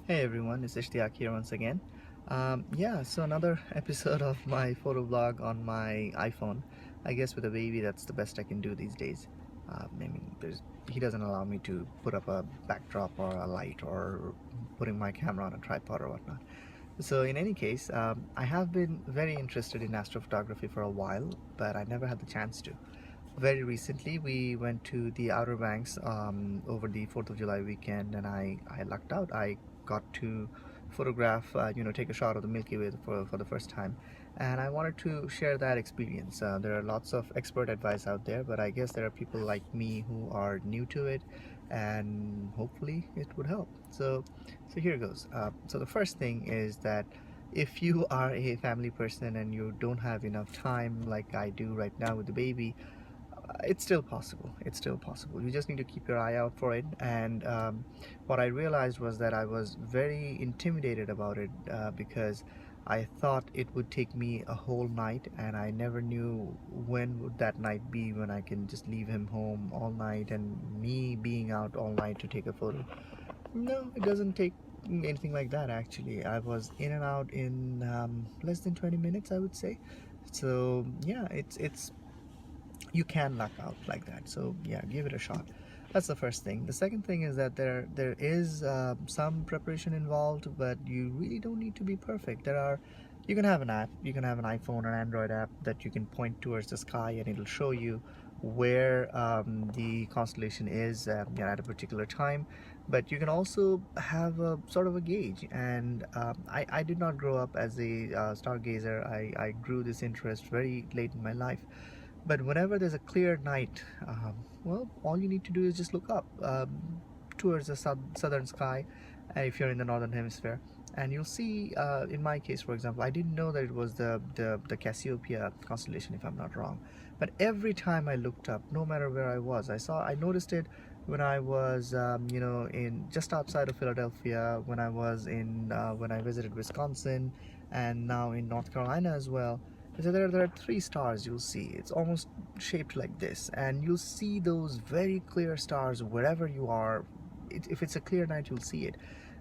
Hey everyone, it's Ishtiyaq here once again. So another episode of my photo vlog on my iPhone. I guess with a baby, that's the best I can do these days. He doesn't allow me to put up a backdrop or a light or putting my camera on a tripod or whatnot. So in any case, I have been very interested in astrophotography for a while, but I never had the chance to. Very recently, we went to the Outer Banks over the 4th of July weekend, and I lucked out. I got to photograph, take a shot of the Milky Way for the first time. And I wanted to share that experience. There are lots of expert advice out there, but I guess there are people like me who are new to it, and hopefully it would help. So here goes. So the first thing is that if you are a family person and you don't have enough time like I do right now with the baby, it's still possible. It's still possible. You just need to keep your eye out for it. And what I realized was that I was very intimidated about it because I thought it would take me a whole night, and I never knew when would that night be when I can just leave him home all night and me being out all night to take a photo. No, it doesn't take anything like that actually. I was in and out in less than 20 minutes, I would say. So yeah, it's you can luck out like that. So yeah, give it a shot. That's the first thing. The second thing is that there is some preparation involved, but you really don't need to be perfect. You can have an app, you can have an iPhone or Android app that you can point towards the sky and it'll show you where the constellation is at a particular time. But you can also have a sort of a gauge. And I did not grow up as a stargazer. I grew this interest very late in my life. But whenever there's a clear night, well, all you need to do is just look up towards the southern sky if you're in the northern hemisphere. And you'll see, in my case, for example, I didn't know that it was the Cassiopeia constellation, if I'm not wrong. But every time I looked up, no matter where I was, I noticed it when I was, in just outside of Philadelphia, when I visited Wisconsin, and now in North Carolina as well. So there are three stars you'll see. It's almost shaped like this, and you'll see those very clear stars wherever you are. If it's a clear night, you'll see it.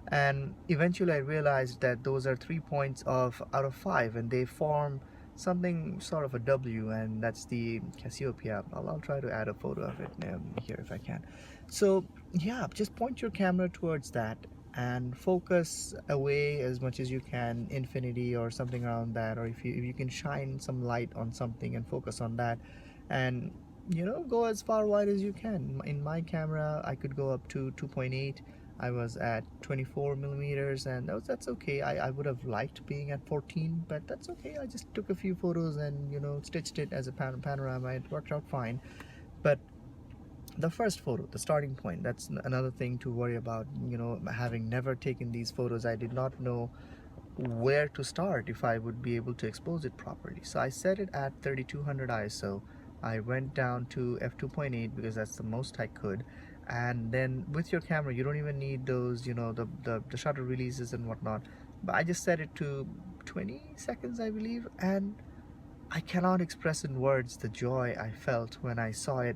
And eventually, I realized that those are 3 points of out of five, and they form something sort of a W, and that's the Cassiopeia. I'll try to add a photo of it here if I can. So yeah, just point your camera towards that and focus away as much as you can, infinity or something around that, or if you can shine some light on something and focus on that, and go as far wide as you can. In my camera, I could go up to 2.8. I was at 24 millimeters, and that's okay. I would have liked being at 14, but that's okay. I just took a few photos and stitched it as a panorama. It worked out fine. But the first photo, the starting point, that's another thing to worry about. Having never taken these photos, I did not know where to start, if I would be able to expose it properly. So I set it at 3200 ISO. I went down to f2.8 because that's the most I could. And then with your camera, you don't even need those, the shutter releases and whatnot. But I just set it to 20 seconds, I believe, and I cannot express in words the joy I felt when I saw it,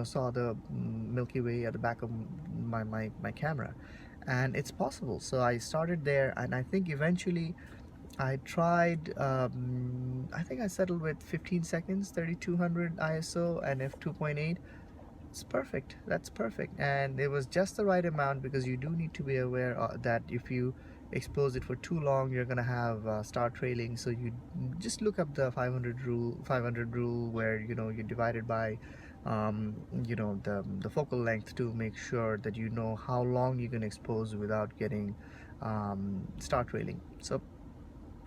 saw the Milky Way at the back of my camera. And it's possible. So I started there, and I think eventually I tried, I think I settled with 15 seconds, 3200 ISO and f2.8. It's perfect. That's perfect. And it was just the right amount, because you do need to be aware that if you expose it for too long, you're gonna have star trailing. So you just look up the 500 rule, where you divide it by the focal length to make sure that you know how long you can expose without getting star trailing. So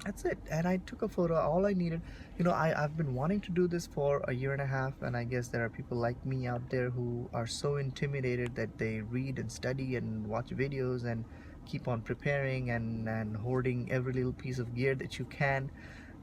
that's it. And I took a photo. All I needed, I've been wanting to do this for a year and a half, and I guess there are people like me out there who are so intimidated that they read and study and watch videos and keep on preparing and hoarding every little piece of gear that you can.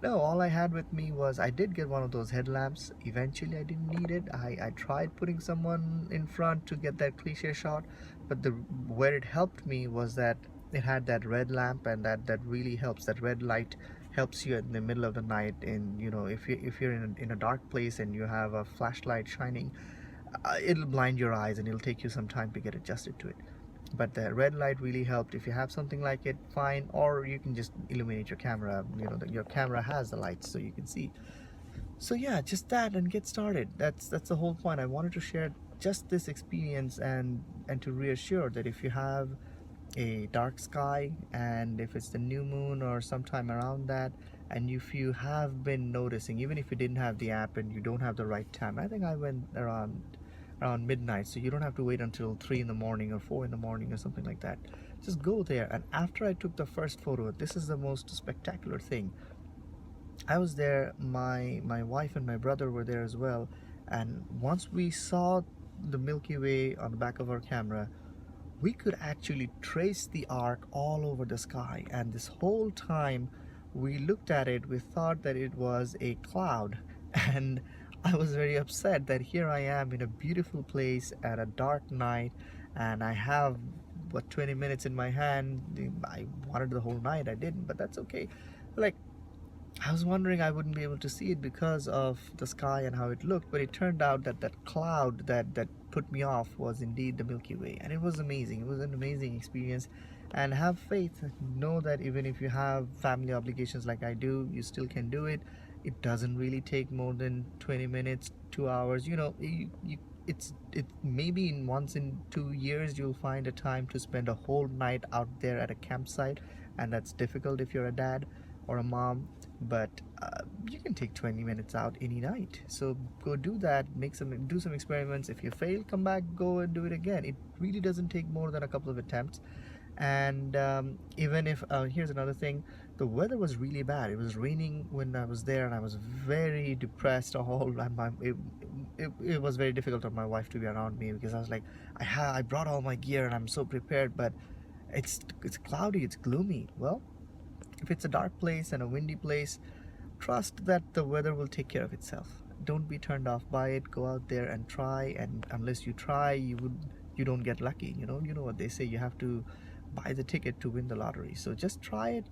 No, all I had with me was, I did get one of those headlamps. Eventually I didn't need it. I tried putting someone in front to get that cliche shot, but where it helped me was that it had that red lamp, and that really helps. That red light helps you in the middle of the night. And if you're in a dark place and you have a flashlight shining, it'll blind your eyes and it'll take you some time to get adjusted to it. but the red light really helped. If you have something like it, fine, or you can just illuminate your camera. Your camera has the lights so you can see. So yeah, just that, and get started. That's the whole point. I wanted to share just this experience, and to reassure that if you have a dark sky, and if it's the new moon or sometime around that, and if you have been noticing, even if you didn't have the app and you don't have the right time, I think I went around midnight, so you don't have to wait until 3 in the morning or 4 in the morning or something like that. Just go there. And after I took the first photo, this is the most spectacular thing. I was there, my wife and my brother were there as well, and once we saw the Milky Way on the back of our camera, we could actually trace the arc all over the sky. And this whole time we looked at it, we thought that it was a cloud. And I was very upset that here I am in a beautiful place at a dark night, and I have what, 20 minutes in my hand. I wanted the whole night, I didn't, but that's okay. Like, I was wondering I wouldn't be able to see it because of the sky and how it looked, but it turned out that that cloud that put me off was indeed the Milky Way, and it was amazing. It was an amazing experience. And have faith, know that even if you have family obligations like I do, you still can do it. It doesn't really take more than 20 minutes, 2 hours. It maybe in once in 2 years you'll find a time to spend a whole night out there at a campsite, and that's difficult if you're a dad or a mom, but you can take 20 minutes out any night. So go do that, do some experiments. If you fail, come back, go and do it again. It really doesn't take more than a couple of attempts. And even if here's another thing, the weather was really bad. It was raining when I was there, and I was very depressed. It was very difficult for my wife to be around me, because I was like, I brought all my gear and I'm so prepared, but it's cloudy, it's gloomy. Well, if it's a dark place and a windy place, trust that the weather will take care of itself. Don't be turned off by it. Go out there and try, and unless you try, you don't get lucky. You know what they say, you have to buy the ticket to win the lottery. So just try it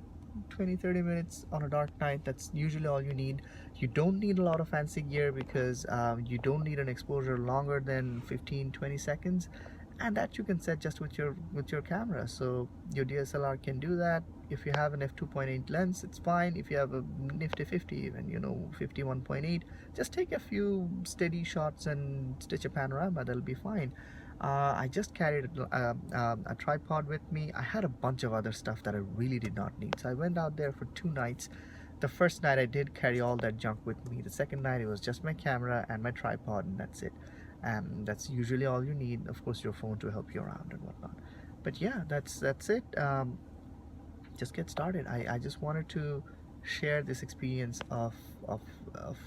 20-30 minutes on a dark night. That's usually all you need. You don't need a lot of fancy gear, because you don't need an exposure longer than 15-20 seconds, and that you can set just with your camera. So your DSLR can do that. If you have an f2.8 lens, it's fine. If you have a nifty 50, even 51.8, just take a few steady shots and stitch a panorama, that'll be fine. I just carried a tripod with me. I had a bunch of other stuff that I really did not need, so I went out there for 2 nights. The first night I did carry all that junk with me. The second night it was just my camera and my tripod, and that's it. That's usually all you need. Of course, your phone to help you around and whatnot. But yeah, that's it. Just get started. I just wanted to share this experience of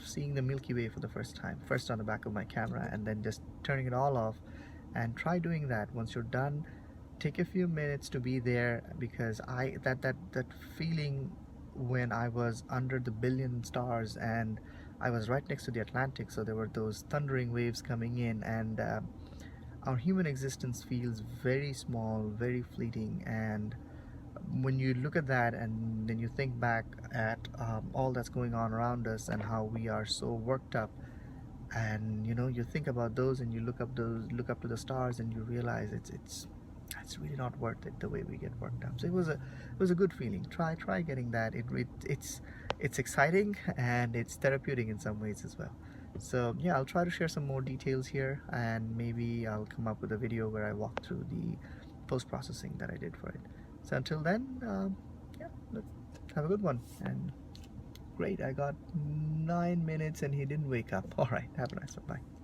seeing the Milky Way for the first time, first on the back of my camera, and then just turning it all off. And try doing that. Once you're done, take a few minutes to be there, because that feeling when I was under the billion stars, and I was right next to the Atlantic, so there were those thundering waves coming in, and our human existence feels very small, very fleeting. And when you look at that, and then you think back at all that's going on around us, and how we are so worked up, and you think about those, and you look up to the stars, and you realize it's really not worth it, the way we get worked up. So it was a good feeling. Try getting that. It's exciting, and it's therapeutic in some ways as well. So yeah, I'll try to share some more details here, and maybe I'll come up with a video where I walk through the post-processing that I did for it. So until then, yeah, have a good one. And great, I got 9 minutes and he didn't wake up. All right, have a nice one. Bye.